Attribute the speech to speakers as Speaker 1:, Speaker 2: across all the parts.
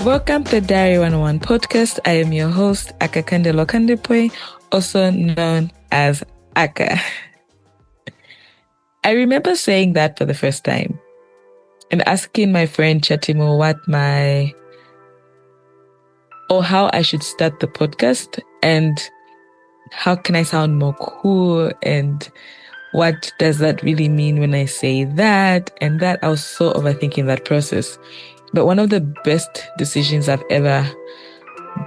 Speaker 1: Welcome to the Diary 101 podcast. I am your host, Akakandelwa Kandepwe, also known as Aka. I remember saying that for the first time and asking my friend Chatimo how I should start the podcast and how can I sound more cool and what does that really mean when I say that and that. I was so overthinking that process. But one of the best decisions I've ever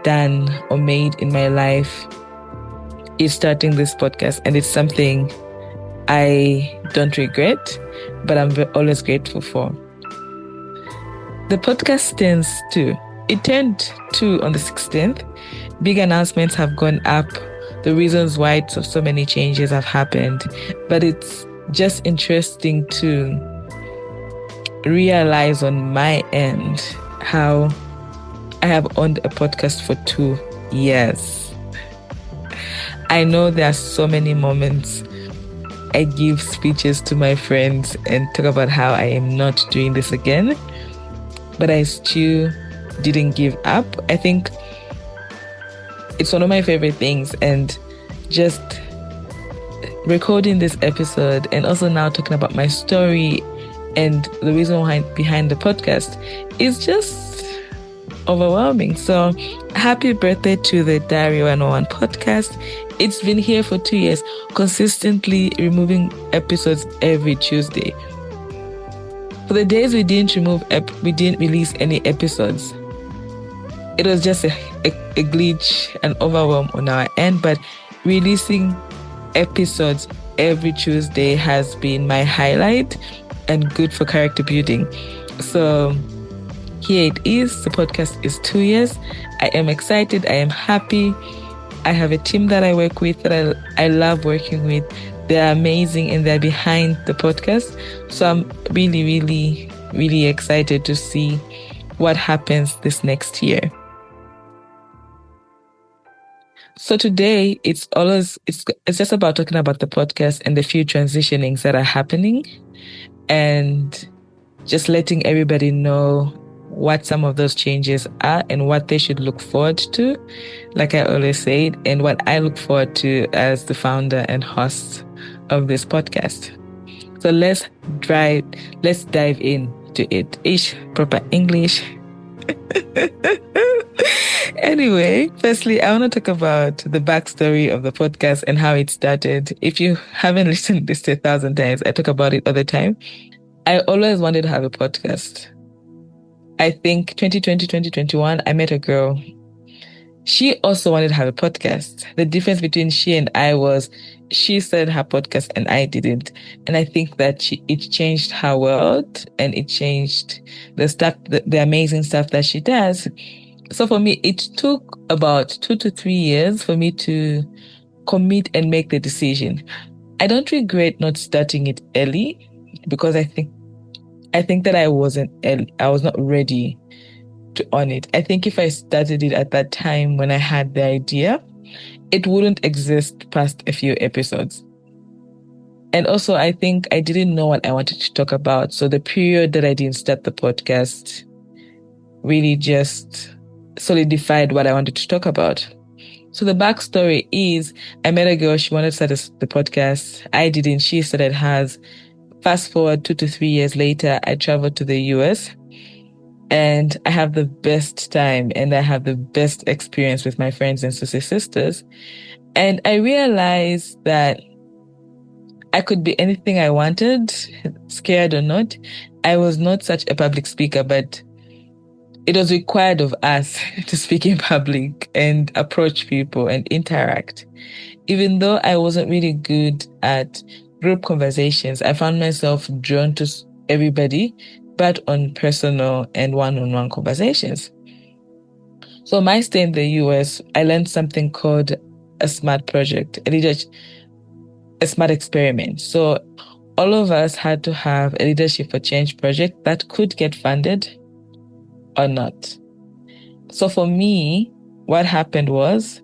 Speaker 1: done or made in my life is starting this podcast. And it's something I don't regret, but I'm always grateful for. The podcast stands 2. It turned 2 on the 16th. Big announcements have gone up. The reasons why so many changes have happened. But it's just interesting to realize on my end how I have owned a podcast for 2 years. I know there are so many moments I give speeches to my friends and talk about how I am not doing this again, but I still didn't give up. I think it's one of my favorite things, and just recording this episode and also now talking about my story and the reason behind the podcast is just overwhelming. So happy birthday to the Diary 101 podcast. It's been here for 2 years, consistently removing episodes every Tuesday. For the days we didn't release any episodes, it was just a glitch and overwhelm on our end, but releasing episodes every Tuesday has been my highlight and good for character building. So here it is. The podcast is 2 years. I am excited. I am happy. I have a team that I work with that I love working with. They're amazing and they're behind the podcast. So I'm really, really, really excited to see what happens this next year. So today it's just about talking about the podcast and the few transitionings that are happening and just letting everybody know what some of those changes are and what they should look forward to, like I always said, and what I look forward to as the founder and host of this podcast. So let's dive into it. Proper English. Anyway, firstly, I want to talk about the backstory of the podcast and how it started. If you haven't listened to this 1,000 times, I talk about it all the time. I always wanted to have a podcast. I think 2020, 2021, I met a girl. She also wanted to have a podcast. The difference between she and I was she started her podcast and I didn't. And I think that it changed her world and it changed the amazing stuff that she does. So for me, it took about 2 to 3 years for me to commit and make the decision. I don't regret not starting it early because I think that I was not ready to own it. I think if I started it at that time when I had the idea, it wouldn't exist past a few episodes. And also, I think I didn't know what I wanted to talk about. So the period that I didn't start the podcast really just solidified what I wanted to talk about. So the backstory is I met a girl, she wanted to start the podcast. I didn't, she started hers. Fast forward 2 to 3 years later, I traveled to the US and I have the best time and I have the best experience with my friends and sisters. And I realized that I could be anything I wanted, scared or not. I was not such a public speaker, but it was required of us to speak in public and approach people and interact. Even though I wasn't really good at group conversations, I found myself drawn to everybody, but on personal and one-on-one conversations. So my stay in the US, I learned something called a SMART project, a SMART experiment. So all of us had to have a Leadership for Change project that could get funded or not. So for me, what happened was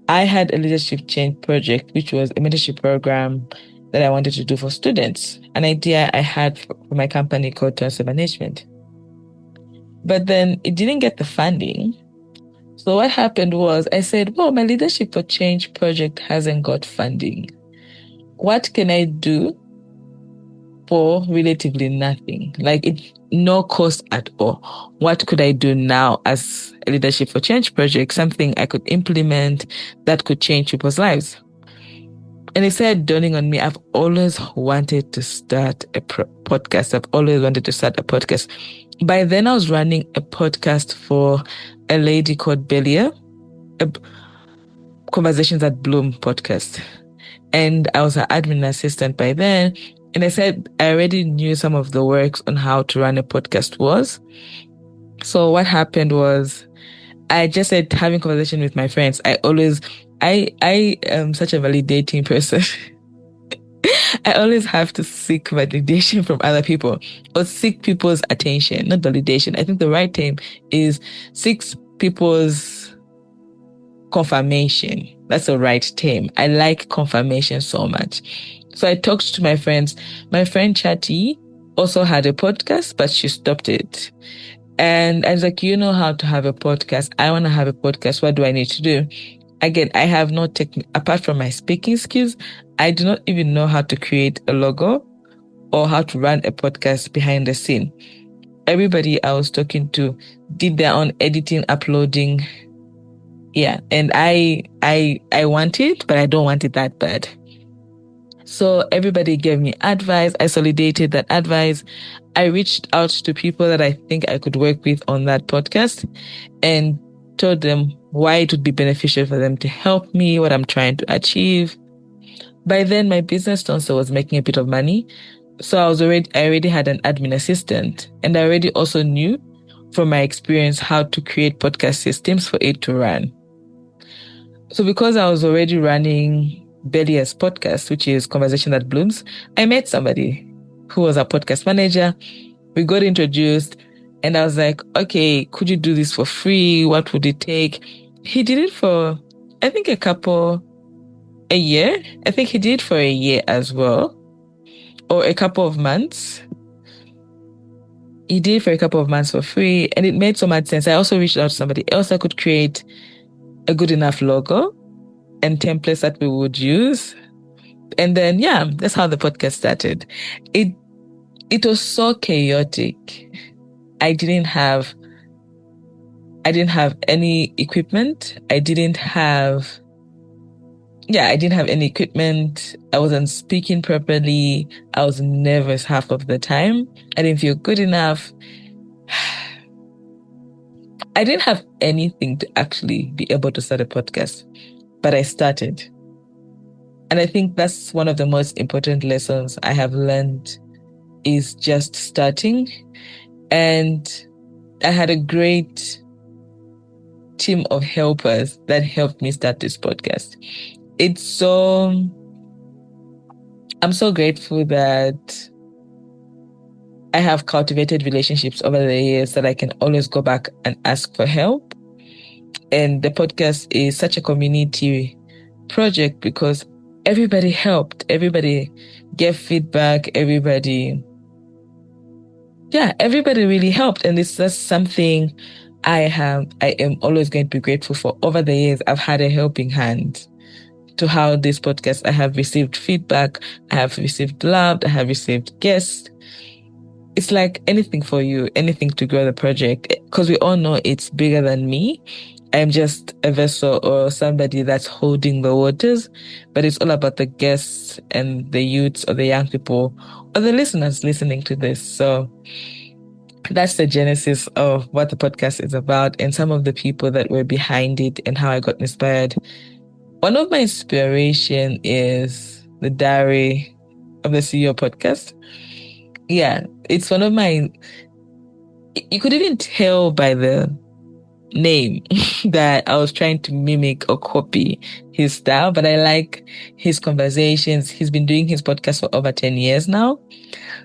Speaker 1: I had a leadership change project, which was a mentorship program that I wanted to do for students, an idea I had for my company called Transfer Management. But then it didn't get the funding. So what happened was I said, well, my Leadership for Change project hasn't got funding. What can I do for relatively nothing? Like no cost at all. What could I do now as a Leadership for Change project? Something I could implement that could change people's lives. And it started dawning on me, I've always wanted to start a podcast. I've always wanted to start a podcast. By then, I was running a podcast for a lady called Belia, a Conversations at Bloom podcast. And I was her admin assistant by then. And I said I already knew some of the works on how to run a podcast was. So what happened was I just said having conversation with my friends. I am such a validating person. I always have to seek validation from other people or seek people's attention, not validation. I think the right term is seek people's confirmation. That's the right term. I like confirmation so much. So I talked to my friends. My friend Chatty also had a podcast, but she stopped it. And I was like, you know how to have a podcast. I want to have a podcast. What do I need to do? Again, I have no technique, apart from my speaking skills, I do not even know how to create a logo or how to run a podcast behind the scene. Everybody I was talking to did their own editing, uploading. Yeah. And I want it, but I don't want it that bad. So everybody gave me advice. I solidated that advice. I reached out to people that I think I could work with on that podcast and told them why it would be beneficial for them to help me, what I'm trying to achieve. By then, my business sponsor was making a bit of money. So I already had an admin assistant, and I already also knew from my experience how to create podcast systems for it to run. So because I was already running Belia's podcast, which is Conversation That Blooms, I met somebody who was a podcast manager. We got introduced. And I was like, okay, could you do this for free? What would it take? He did it for, I think, a year. I think he did it for a year as well, or a couple of months. He did it for a couple of months for free, and it made so much sense. I also reached out to somebody else that could create a good enough logo and templates that we would use. And then, yeah, that's how the podcast started. It was so chaotic. I didn't have any equipment. I didn't have any equipment. I wasn't speaking properly. I was nervous half of the time. I didn't feel good enough. I didn't have anything to actually be able to start a podcast, but I started. And I think that's one of the most important lessons I have learned is just starting. And I had a great team of helpers that helped me start this podcast. I'm so grateful that I have cultivated relationships over the years that I can always go back and ask for help. And the podcast is such a community project because everybody helped, everybody gave feedback, everybody really helped. And that's something I am always going to be grateful for. Over the years, I've had a helping hand to how this podcast, I have received feedback, I have received love, I have received guests. It's like anything for you, anything to grow the project, because we all know it's bigger than me. I'm just a vessel or somebody that's holding the waters, but it's all about the guests and the youths or the young people or the listeners listening to this. So that's the genesis of what the podcast is about and some of the people that were behind it and how I got inspired. One of my inspiration is the Diary of the CEO podcast. Yeah, it's one of my, you could even tell by the name that I was trying to mimic or copy his style, but I like his conversations. He's been doing his podcast for over 10 years now.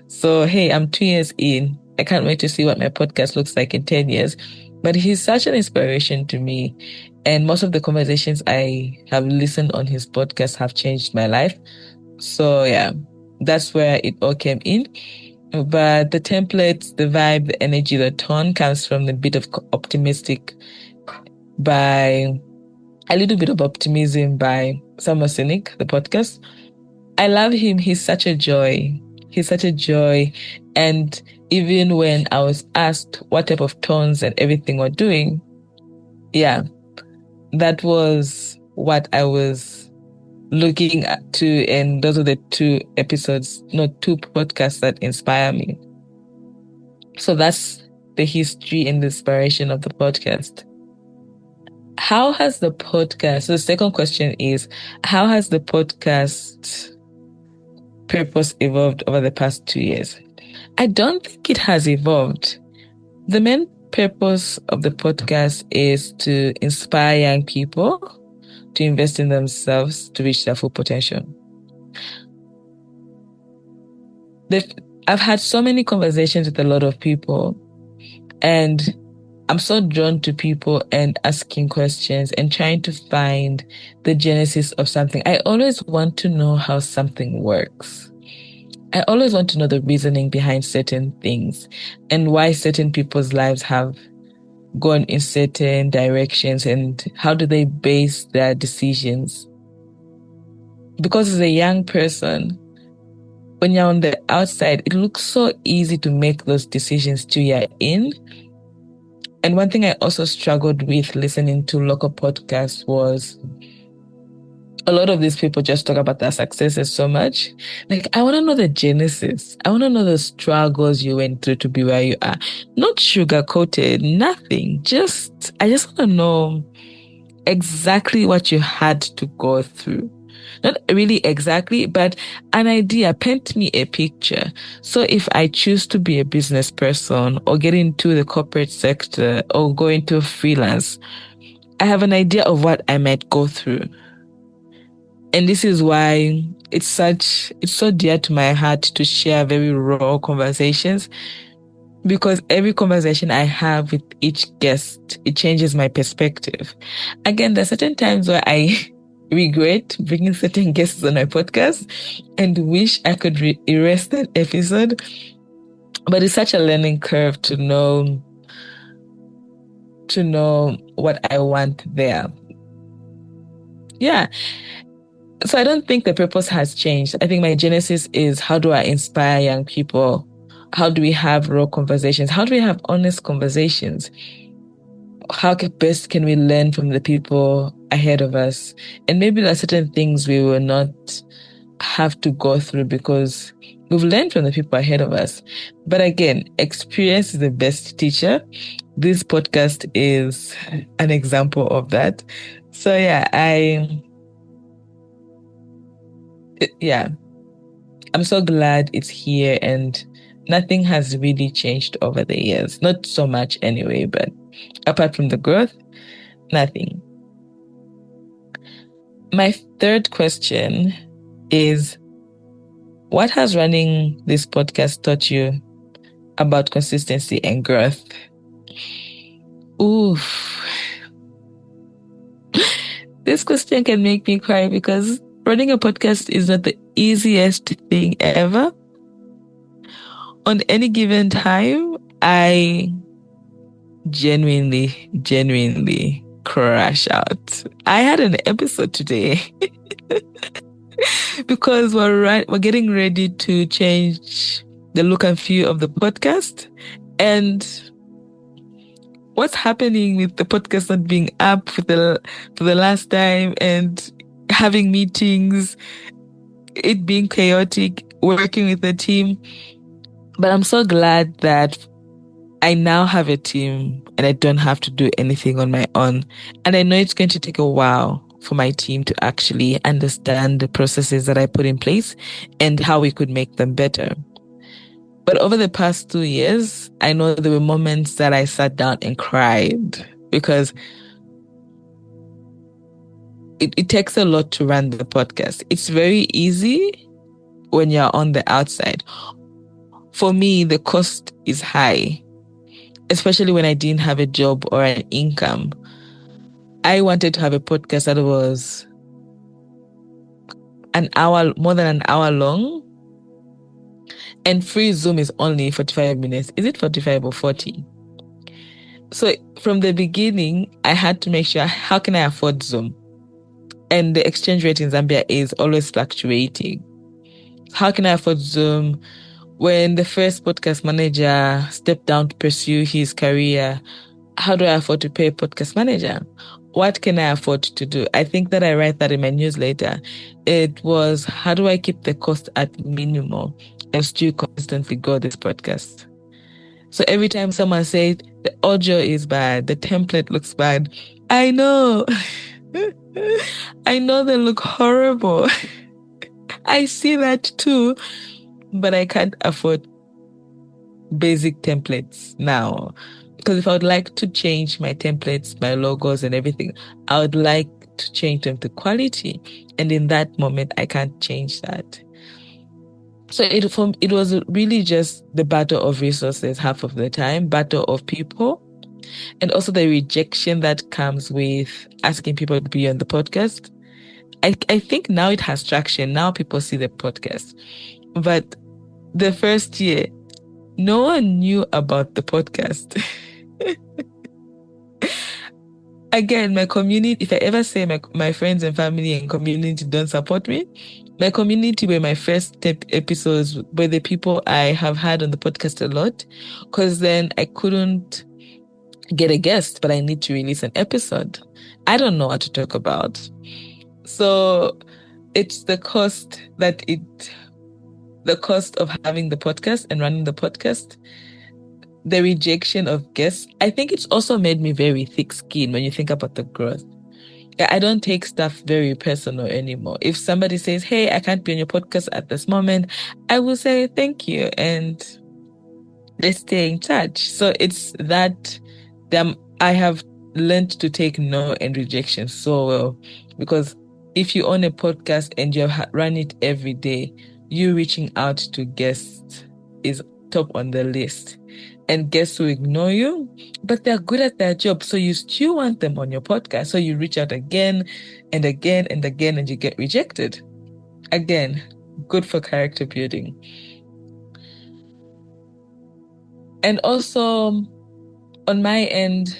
Speaker 1: So, hey, I'm 2 years in. I can't wait to see what my podcast looks like in 10 years. But he's such an inspiration to me. And most of the conversations I have listened on his podcast have changed my life. So, yeah, that's where it all came in. But the template, the vibe, the energy, the tone comes from the bit of optimistic by a little bit of optimism by Summer Cynic, the podcast. I love him. He's such a joy. He's such a joy. And even when I was asked what type of tones and everything we're doing, yeah, that was what I was looking at to. And those are the two episodes, not two podcasts that inspire me. So that's the history and the inspiration of the podcast. How has the podcast, so the second question is, how has the podcast purpose evolved over the past 2 years? I don't think it has evolved. The main purpose of the podcast is to inspire young people to invest in themselves to reach their full potential. I've had so many conversations with a lot of people, and I'm so drawn to people and asking questions and trying to find the genesis of something. I always want to know how something works. I always want to know the reasoning behind certain things and why certain people's lives have gone in certain directions and how do they base their decisions. Because as a young person, when you're on the outside, it looks so easy to make those decisions till you're in. And one thing I also struggled with listening to local podcasts was a lot of these people just talk about their successes so much. Like, I want to know the genesis. I want to know the struggles you went through to be where you are. Not sugar-coated, nothing. I just want to know exactly what you had to go through. Not really exactly, but an idea. Paint me a picture. So if I choose to be a business person or get into the corporate sector or go into freelance, I have an idea of what I might go through. And this is why it's so dear to my heart to share very raw conversations, because every conversation I have with each guest, it changes my perspective. Again, there are certain times where I regret bringing certain guests on my podcast and wish I could erase that episode. But it's such a learning curve to know what I want there. Yeah. So I don't think the purpose has changed. I think my genesis is, how do I inspire young people? How do we have raw conversations? How do we have honest conversations? How best can we learn from the people ahead of us? And maybe there are certain things we will not have to go through because we've learned from the people ahead of us. But again, experience is the best teacher. This podcast is an example of that. So I'm so glad it's here, and nothing has really changed over the years. Not so much anyway, but apart from the growth, nothing. My third question is, what has running this podcast taught you about consistency and growth? Oof. This question can make me cry because running a podcast is not the easiest thing ever. On any given time, I genuinely crash out. I had an episode today because we're getting ready to change the look and feel of the podcast, and what's happening with the podcast not being up for the last time and having meetings, it being chaotic, working with the team. But I'm so glad that I now have a team and I don't have to do anything on my own. And I know it's going to take a while for my team to actually understand the processes that I put in place and how we could make them better. But over the past 2 years, I know there were moments that I sat down and cried because it takes a lot to run the podcast. It's very easy when you're on the outside. For me, the cost is high, especially when I didn't have a job or an income. I wanted to have a podcast that was more than an hour long. And free Zoom is only 45 minutes. Is it 45 or 40? So from the beginning, I had to make sure, how can I afford Zoom? And the exchange rate in Zambia is always fluctuating. How can I afford Zoom? When the first podcast manager stepped down to pursue his career, how do I afford to pay a podcast manager? What can I afford to do? I think that I write that in my newsletter. It was, how do I keep the cost at minimum and still consistently grow this podcast? So every time someone says the audio is bad, the template looks bad, I know. I know they look horrible. I see that too, but I can't afford basic templates now. Because if I would like to change my templates, my logos and everything, I would like to change them to quality. And in that moment, I can't change that. So it was really just the battle of resources half of the time, battle of people, and also the rejection that comes with asking people to be on the podcast. I think now it has traction. Now people see the podcast. But the first year, no one knew about the podcast. Again, my community, if I ever say my friends and family and community don't support me, my community were my first episodes, were the people I have had on the podcast a lot, because then I couldn't get a guest, but I need to release an episode. I don't know what to talk about. So it's the cost of having the podcast and running the podcast, the rejection of guests. I think it's also made me very thick-skinned when you think about the growth. I don't take stuff very personal anymore. If somebody says, hey, I can't be on your podcast at this moment, I will say thank you and let's stay in touch. So it's that I have learned to take no and rejection so well, because if you own a podcast and you run it every day, you reaching out to guests is top on the list. And guests will ignore you, but they're good at their job. So you still want them on your podcast. So you reach out again and again and again, and you get rejected. Again, good for character building. And also, on my end,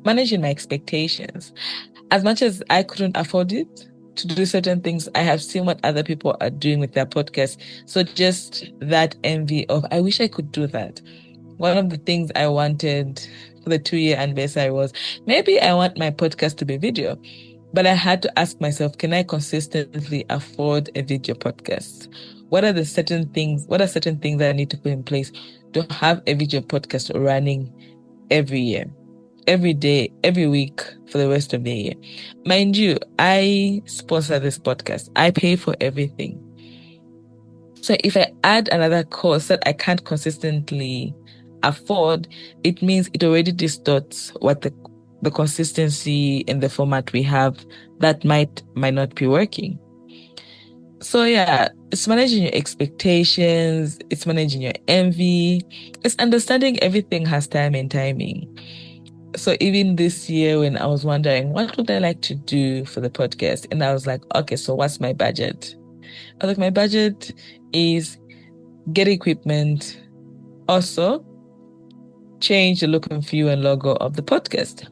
Speaker 1: managing my expectations. As much as I couldn't afford it to do certain things, I have seen what other people are doing with their podcast. So just that envy of, I wish I could do that. One of the things I wanted for the 2-year anniversary was, maybe I want my podcast to be video. But I had to ask myself, can I consistently afford a video podcast? What are certain things that I need to put in place to have a video podcast running every year, every day, every week for the rest of the year? Mind you, I sponsor this podcast. I pay for everything. So if I add another cost that I can't consistently afford, it means it already distorts what the consistency and the format we have that might not be working. So yeah, it's managing your expectations, it's managing your envy, it's understanding everything has time and timing. So even this year when I was wondering, what would I like to do for the podcast? And I was like, okay, so what's my budget? I was like, my budget is get equipment, also change the look and feel and logo of the podcast.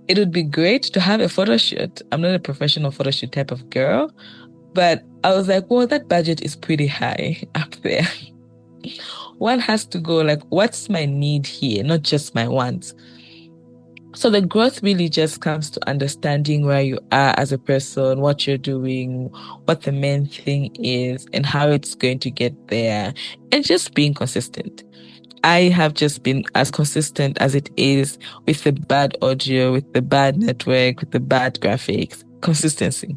Speaker 1: It would be great to have a photo shoot. I'm not a professional photo shoot type of girl, but I was like, well, that budget is pretty high up there. One has to go like, what's my need here, not just my wants. So the growth really just comes to understanding where you are as a person, what you're doing, what the main thing is, and how it's going to get there, and just being consistent. I have just been as consistent as it is with the bad audio, with the bad network, with the bad graphics. Consistency.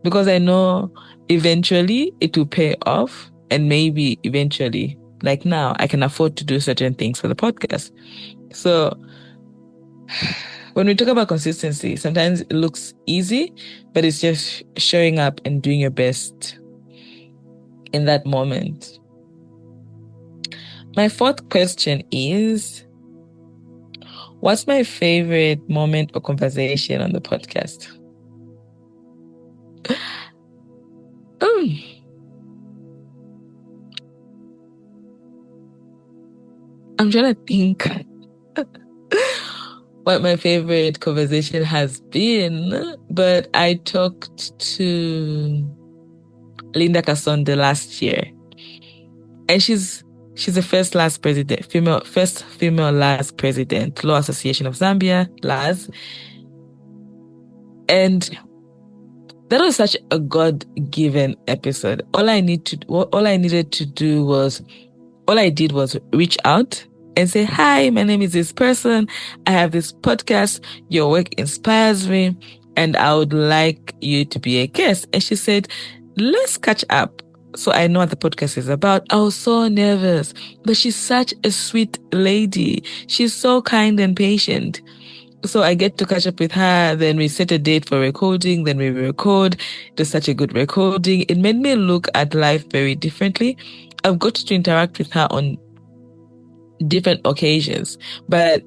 Speaker 1: Because I know eventually it will pay off, and maybe eventually, like now, I can afford to do certain things for the podcast. So when we talk about consistency, sometimes it looks easy, but it's just showing up and doing your best in that moment. My fourth question is, what's my favorite moment or conversation on the podcast? I'm trying to think what my favorite conversation has been, but I talked to Linda Kasonde last year, and she's the first female LAS president, Law Association of Zambia, LAS, and that was such a God-given episode. All I did was reach out and say, "Hi, my name is this person. I have this podcast. Your work inspires me, and I would like you to be a guest." And she said, "Let's catch up." So I know what the podcast is about. I was so nervous, but she's such a sweet lady. She's so kind and patient. So I get to catch up with her. Then we set a date for recording. Then we record. It was such a good recording. It made me look at life very differently. I've got to interact with her on different occasions, but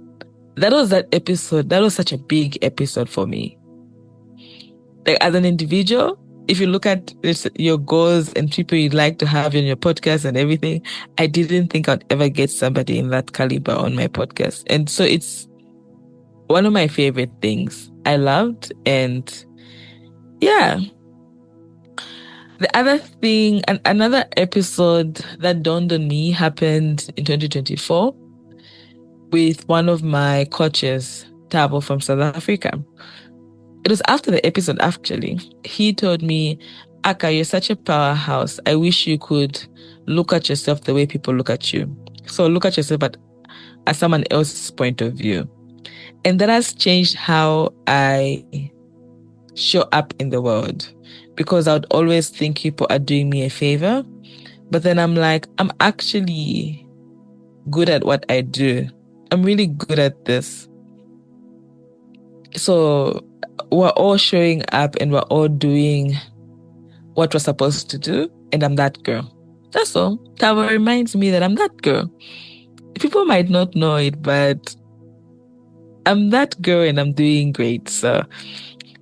Speaker 1: that episode. That was such a big episode for me. Like, as an individual, if you look at your goals and people you'd like to have in your podcast and everything, I didn't think I'd ever get somebody in that caliber on my podcast. And so it's one of my favorite things I loved. And yeah, the other thing, and another episode that dawned on me happened in 2024 with one of my coaches, Tabo from South Africa. It was after the episode, actually. He told me, "Aka, you're such a powerhouse. I wish you could look at yourself the way people look at you. So look at yourself as someone else's point of view." And that has changed how I show up in the world, because I would always think people are doing me a favor. But then I'm like, I'm actually good at what I do. I'm really good at this. So we're all showing up and we're all doing what we're supposed to do. And I'm that girl. That's all. Tava reminds me that I'm that girl. People might not know it, but I'm that girl and I'm doing great. So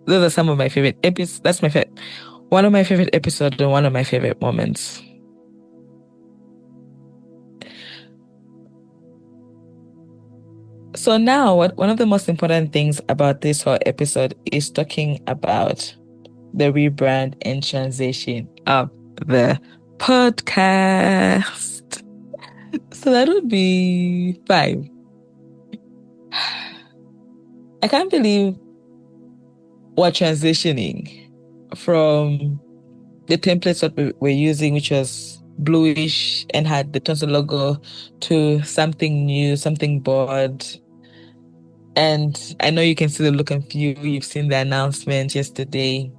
Speaker 1: those are some of my favorite episodes. That's one of my favorite episodes and one of my favorite moments. So now, one of the most important things about this whole episode is talking about the rebrand and transition of the podcast. So that would be 5. I can't believe we're transitioning from the templates that we're using, which was bluish and had the Tonsil logo, to something new, something bold. And I know you can see the look and feel. You've seen the announcement yesterday.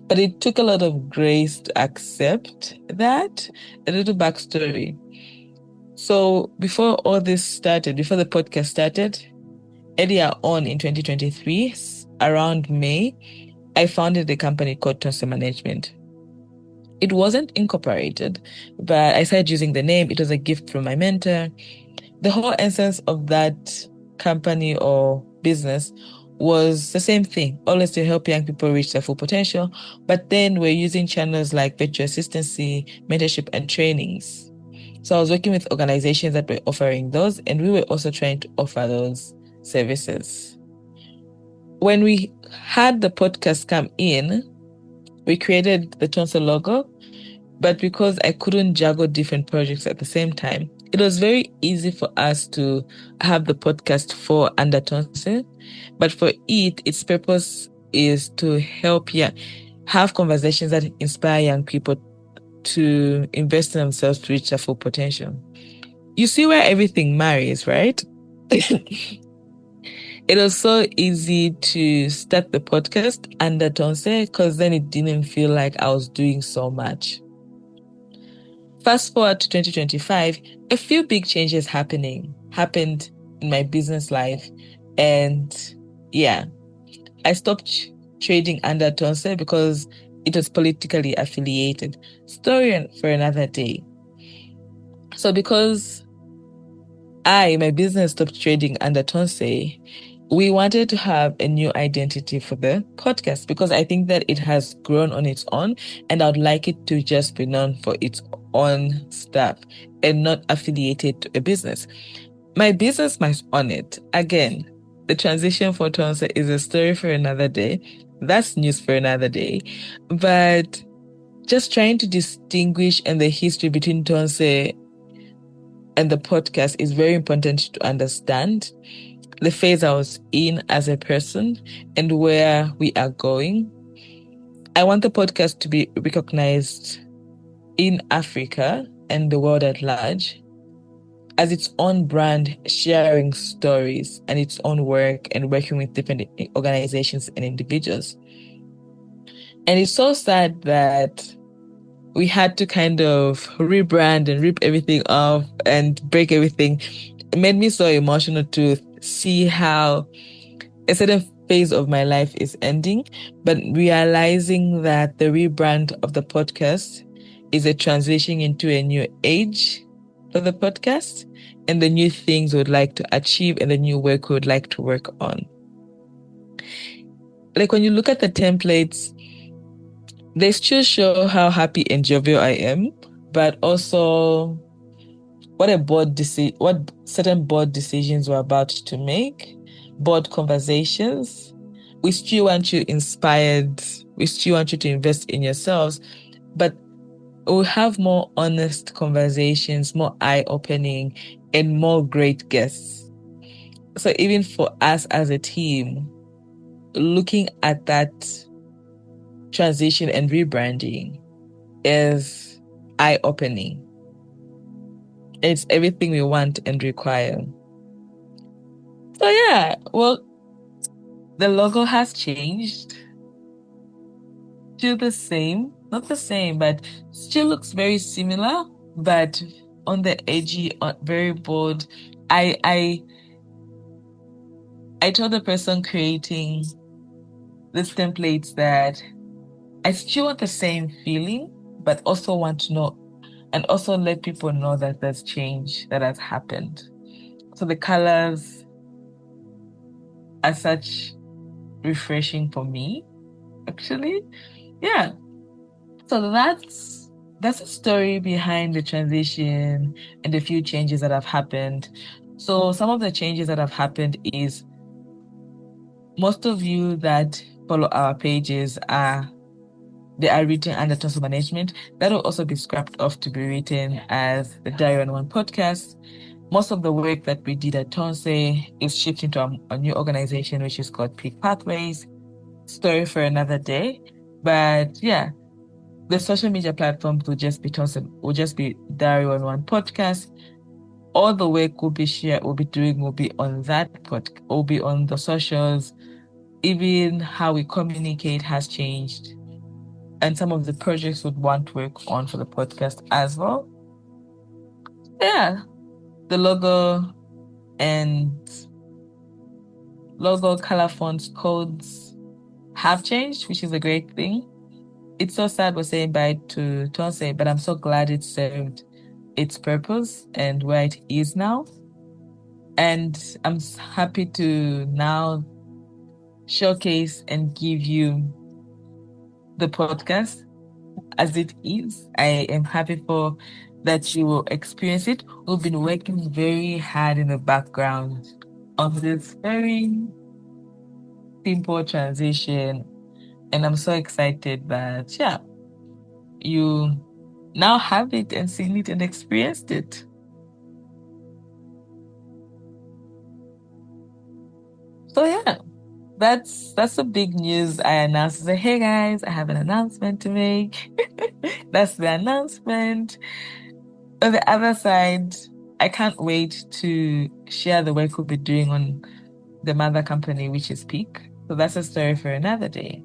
Speaker 1: But it took a lot of grace to accept that. A little backstory. So before all this started, before the podcast started, earlier on in 2023, around May, I founded a company called Tonsil Management. It wasn't incorporated, but I started using the name. It was a gift from my mentor. The whole essence of that company or business was the same thing, always to help young people reach their full potential. But then we're using channels like virtual assistancy, mentorship, and trainings. So I was working with organizations that were offering those, and we were also trying to offer those services. When we had the podcast come in, we created the Tonsil logo, but because I couldn't juggle different projects at the same time, it was very easy for us to have the podcast fall under Tonsil. But for its purpose is to help have conversations that inspire young people to invest in themselves to reach their full potential. You see where everything marries, right? It was so easy to start the podcast under Tonsil because then it didn't feel like I was doing so much. Fast forward to 2025, a few big changes happened in my business life. And yeah, I stopped trading under Tonsil because it was politically affiliated. Story for another day. So because my business stopped trading under Tonsil, we wanted to have a new identity for the podcast because I think that it has grown on its own, and I'd like it to just be known for its own stuff and not affiliated to a business. My business might on it. Again, the transition for Tonse is a story for another day. That's news for another day. But just trying to distinguish and the history between Tonse and the podcast is very important to understand the phase I was in as a person and where we are going. I want the podcast to be recognized in Africa and the world at large as its own brand, sharing stories and its own work and working with different organizations and individuals. And it's so sad that we had to kind of rebrand and rip everything off and break everything. It made me so emotional to see how a certain phase of my life is ending, but realizing that the rebrand of the podcast is a transition into a new age for the podcast and the new things we would like to achieve and the new work we would like to work on. Like when you look at the templates, they still show how happy and jovial I am, but also what certain board decisions we're about to make, board conversations. We still want you inspired. We still want you to invest in yourselves, but we'll have more honest conversations, more eye-opening, and more great guests. So even for us as a team, looking at that transition and rebranding is eye-opening. It's everything we want and require. So yeah, well, the logo has changed. Still the same, not the same, but still looks very similar, but on the edgy, very bold. I told the person creating this templates that I still want the same feeling, but also want to know and also let people know that there's change that has happened. So the colors are such refreshing for me, actually. Yeah. So that's a story behind the transition and the few changes that have happened. So some of the changes that have happened is most of you that follow our pages they are written under Tonse management. That will also be scrapped off to be written as the Diary on One podcast. Most of the work that we did at Tonse is shifting to a new organization, which is called Peak Pathways. Story for another day. But yeah, the social media platforms will just be Diary on One podcast. All the work will be doing will be on that will be on the socials. Even how we communicate has changed. And some of the projects would want to work on for the podcast as well. Yeah, the logo color fonts, codes have changed, which is a great thing. It's so sad we're saying bye to Tonse, but I'm so glad it served its purpose and where it is now. And I'm happy to now showcase and give you the podcast as it is. I am happy for that you will experience it. We've been working very hard in the background on this very simple transition. And I'm so excited that, yeah, you now have it and seen it and experienced it. So yeah, that's the big news I announced. Say, hey guys, I have an announcement to make. That's the announcement. On the other side, I can't wait to share the work we'll be doing on the mother company, which is Peak. So that's a story for another day.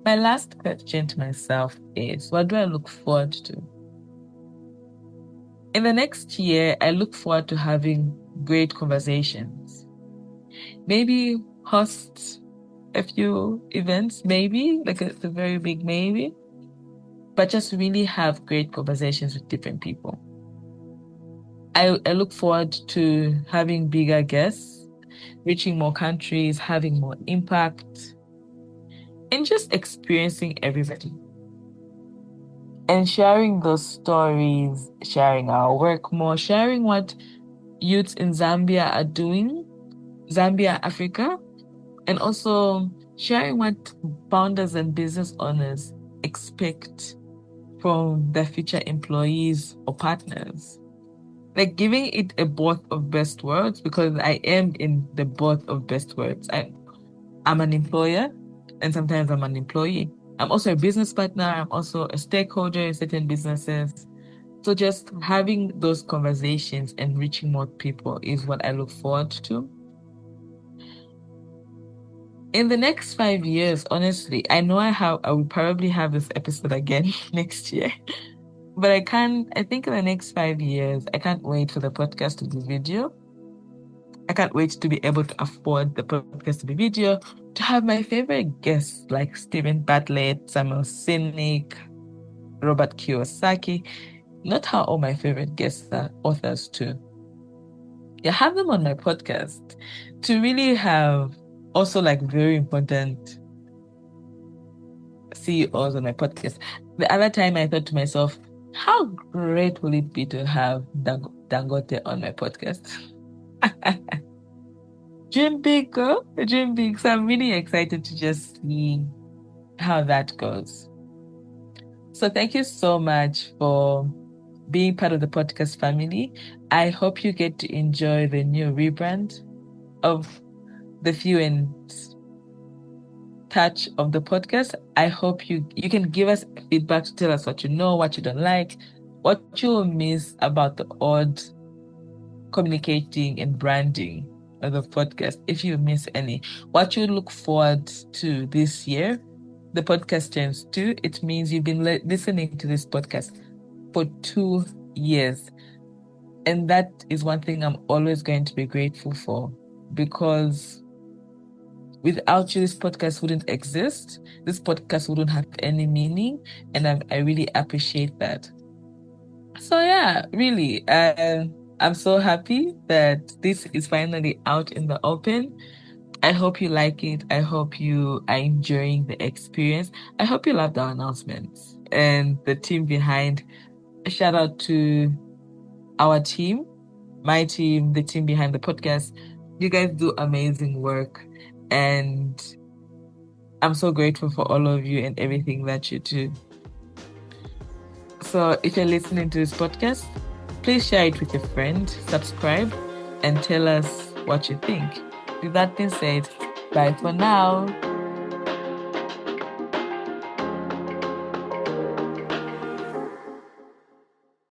Speaker 1: My last question to myself is, what do I look forward to? In the next year, I look forward to having great conversations. Maybe host a few events, maybe, like it's a very big maybe, but just really have great conversations with different people. I look forward to having bigger guests reaching more countries, having more impact, and just experiencing everybody. And sharing those stories, sharing our work more, sharing what youths in Zambia are doing, Zambia, Africa, and also sharing what founders and business owners expect from their future employees or partners. Like giving it a both of best worlds, because I am in the both of best worlds. I'm an employer and sometimes I'm an employee. I'm also a business partner. I'm also a stakeholder in certain businesses. So just having those conversations and reaching more people is what I look forward to. In the next 5 years, honestly, I know I will probably have this episode again next year. But I think in the next 5 years, I can't wait for the podcast to be video. I can't wait to be able to afford the podcast to be video, to have my favorite guests like Stephen Bartlett, Samuel Sinek, Robert Kiyosaki. Not how all my favorite guests are authors too. Yeah, have them on my podcast to really have also like very important CEOs on my podcast. The other time I thought to myself, how great will it be to have Dangote on my podcast? Dream big, girl. Dream big. So I'm really excited to just see how that goes. So thank you so much for being part of the podcast family. I hope you get to enjoy the new rebrand of the Few and Touch of the podcast. I hope you can give us feedback to tell us what you know, what you don't like, what you will miss about the odd communicating and branding of the podcast, if you miss any. What you look forward to this year. The podcast turns 2. It means you've been listening to this podcast for 2 years. And that is one thing I'm always going to be grateful for, because without you, this podcast wouldn't exist. This podcast wouldn't have any meaning. And I really appreciate that. So yeah, really, I'm so happy that this is finally out in the open. I hope you like it. I hope you are enjoying the experience. I hope you loved our announcements and the team behind. A shout out to our team, my team, the team behind the podcast. You guys do amazing work, and I'm so grateful for all of you and everything that you do. So if you're listening to this podcast, please share it with your friend, subscribe, and tell us what you think. With that being said, bye for now.